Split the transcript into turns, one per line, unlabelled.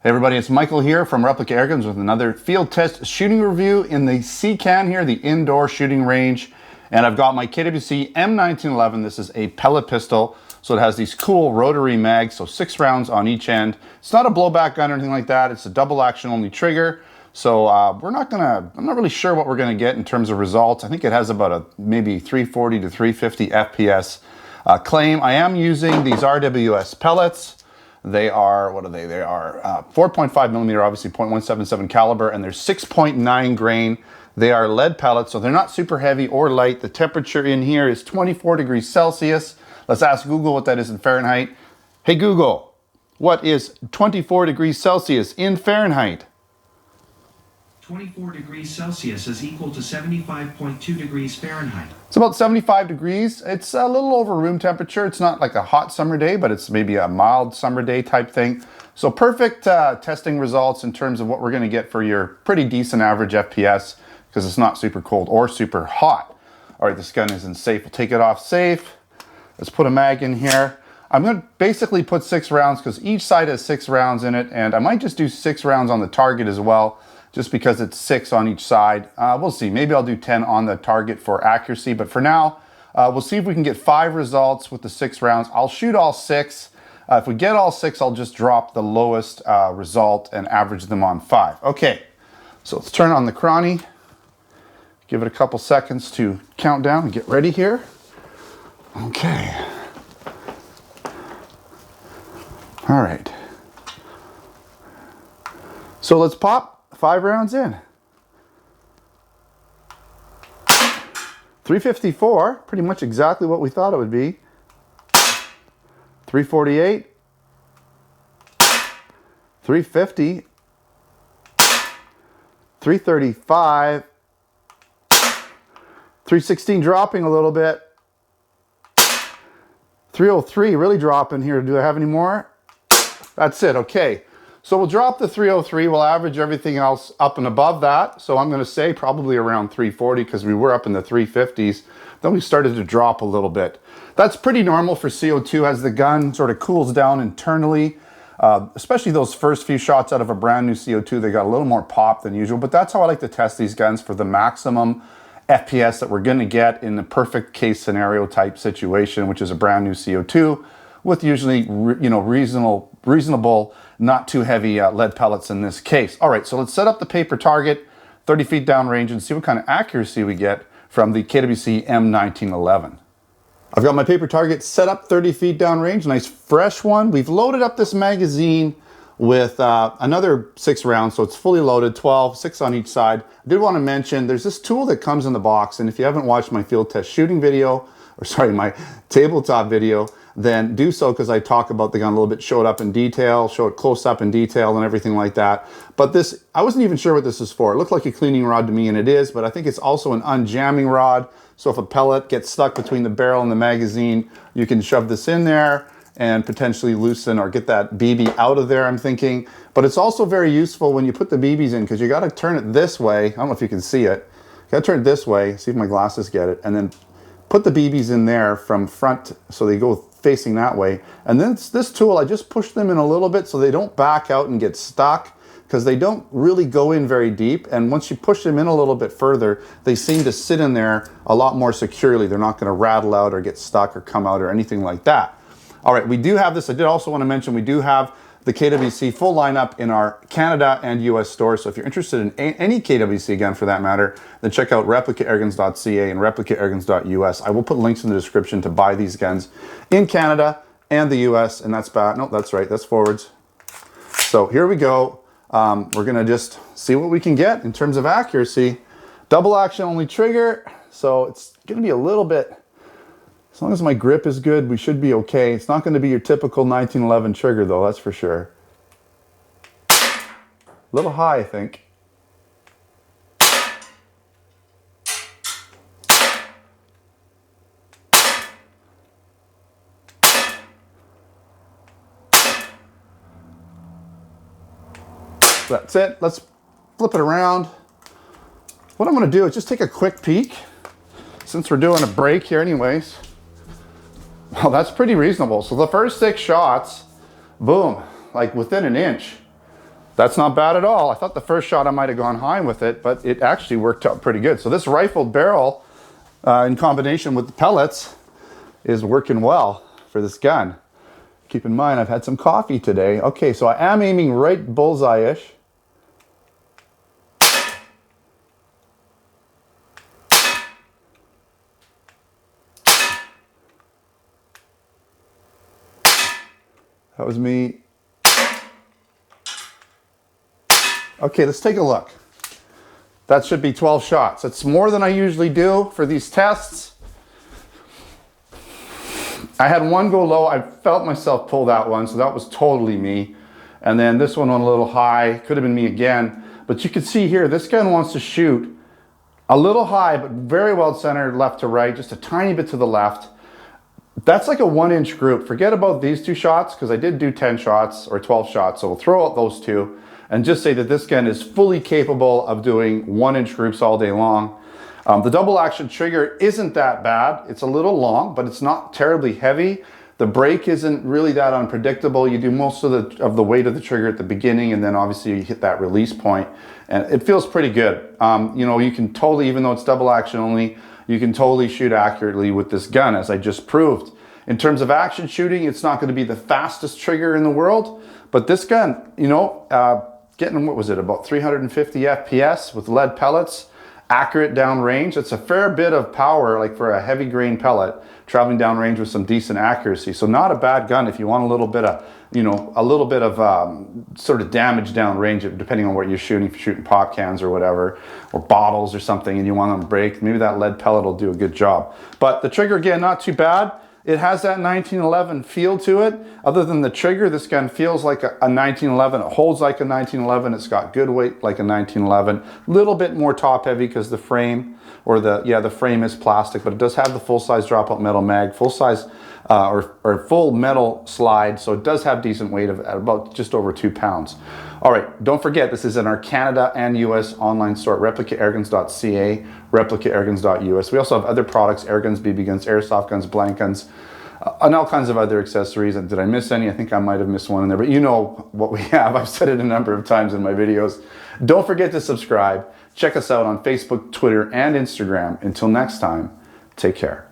Hey everybody, it's Michael here from Replica Airguns with another field test shooting review in the C-Can here, the indoor shooting range. And I've got my KWC M1911. This is a pellet pistol. So it has these cool rotary mags, so 6 rounds on each end. It's not a blowback gun or anything like that. It's a double action only trigger. So I'm not really sure what we're gonna get in terms of results. I think it has about a maybe 340 to 350 FPS claim. I am using these RWS pellets. They are, what are they? They are 4.5 millimeter, obviously 0.177 caliber, and they're 6.9 grain. They are lead pellets, so they're not super heavy or light. The temperature in here is 24 degrees Celsius. Let's ask Google what that is in Fahrenheit. Hey Google, what is 24 degrees Celsius in Fahrenheit?
24 degrees Celsius is equal to 75.2 degrees Fahrenheit.
It's about 75 degrees. It's a little over room temperature. It's not like a hot summer day, but it's maybe a mild summer day type thing. So perfect testing results in terms of what we're gonna get for your pretty decent average FPS, because it's not super cold or super hot. All right, this gun isn't safe. We'll take it off safe. Let's put a mag in here. I'm gonna basically put 6 rounds because each side has 6 rounds in it, and I might just do 6 rounds on the target as well, just because it's 6 on each side. We'll see, maybe I'll do 10 on the target for accuracy, but for now, we'll see if we can get 5 results with the 6 rounds. I'll shoot all 6. If we get all 6, I'll just drop the lowest result and average them on 5. Okay, so let's turn on the chrony. Give it a couple seconds to count down and get ready here. Okay. All right. So let's pop 5 rounds in. 354, pretty much exactly what we thought it would be. 348, 350, 335, 316 dropping a little bit, 303 really dropping here. Do I have any more? That's it, okay. So we'll drop the 303, we'll average everything else up and above that. So I'm gonna say probably around 340 because we were up in the 350s. Then we started to drop a little bit. That's pretty normal for CO2 as the gun sort of cools down internally. Especially those first few shots out of a brand new CO2, they got a little more pop than usual, but that's how I like to test these guns for the maximum FPS that we're gonna get in the perfect case scenario type situation, which is a brand new CO2 with usually reasonable, not too heavy lead pellets in this case. All right, so let's set up the paper target 30 feet down range and see what kind of accuracy we get from the KWC M1911. I've got my paper target set up 30 feet down range, nice fresh one. We've loaded up this magazine with another 6 rounds, so it's fully loaded, 12, 6 on each side. I did want to mention there's this tool that comes in the box, and if you haven't watched my field test shooting video, or sorry, my tabletop video, then do so, because I talk about the gun a little bit, show it up in detail, show it close up in detail and everything like that. But this, I wasn't even sure what this is for. It looked like a cleaning rod to me, and it is, but I think it's also an unjamming rod. So if a pellet gets stuck between the barrel and the magazine, you can shove this in there and potentially loosen or get that BB out of there, I'm thinking. But it's also very useful when you put the BBs in, because you gotta turn it this way. I don't know if you can see it. You gotta turn it this way, see if my glasses get it, and then put the BBs in there from front so they go facing that way. And then this tool, I just push them in a little bit so they don't back out and get stuck, because they don't really go in very deep. And once you push them in a little bit further, they seem to sit in there a lot more securely. They're not gonna rattle out or get stuck or come out or anything like that. All right, we do have this. I did also want to mention we do have the KWC full lineup in our Canada and US stores. So if you're interested in any KWC gun for that matter, then check out replicairguns.ca and replicairguns.us. I will put links in the description to buy these guns in Canada and the US, and that's back. No, that's right, that's forwards. So here we go. We're gonna just see what we can get in terms of accuracy. Double action only trigger, so it's gonna be a little bit, as long as my grip is good, we should be okay. It's not going to be your typical 1911 trigger though, that's for sure. A little high, I think. That's it. Let's flip it around. What I'm going to do is just take a quick peek, since we're doing a break here anyways. Well, that's pretty reasonable. So the first 6 shots, boom, like within an inch. That's not bad at all. I thought the first shot I might have gone high with it, but it actually worked out pretty good. So this rifled barrel in combination with the pellets is working well for this gun. Keep in mind, I've had some coffee today. Okay, so I am aiming right bullseye-ish. That was me. Okay, let's take a look. That should be 12 shots. That's more than I usually do for these tests. I had one go low. I felt myself pull that one, so that was totally me. And then this one went a little high. Could have been me again. But you can see here, this gun wants to shoot a little high, but very well centered left to right, just a tiny bit to the left. That's like a 1-inch group. Forget about these 2 shots, because I did do 10 shots or 12 shots. So we'll throw out those 2 and just say that this gun is fully capable of doing 1-inch groups all day long. The double action trigger isn't that bad. It's a little long, but it's not terribly heavy. The brake isn't really that unpredictable. You do most of the weight of the trigger at the beginning, and then obviously you hit that release point, and it feels pretty good. You know, you can totally, even though it's double action only, you can totally shoot accurately with this gun, as I just proved. In terms of action shooting, it's not going to be the fastest trigger in the world, but this gun, you know, getting, what was it, about 350 FPS with lead pellets, accurate downrange. It's a fair bit of power, like for a heavy grain pellet, traveling downrange with some decent accuracy. So not a bad gun if you want a little bit of, you know, a little bit of sort of damage downrange, depending on what you're shooting. If you're shooting pop cans or whatever, or bottles or something, and you want them to break, maybe that lead pellet will do a good job. But the trigger, again, not too bad. It has that 1911 feel to it. Other than the trigger, this gun feels like a 1911. It holds like a 1911. It's got good weight like a 1911. A little bit more top heavy because the frame, or the frame is plastic, but it does have the full-size drop-out metal mag, full-size or full metal slide, so it does have decent weight of at about just over 2 pounds. All right, don't forget, this is in our Canada and US online store, replicaairguns.ca, replicaairguns.us. We also have other products, air guns, BB guns, airsoft guns, blank guns, and all kinds of other accessories. And did I miss any? I think I might have missed one in there, but you know what we have. I've said it a number of times in my videos. Don't forget to subscribe. Check us out on Facebook, Twitter, and Instagram. Until next time, take care.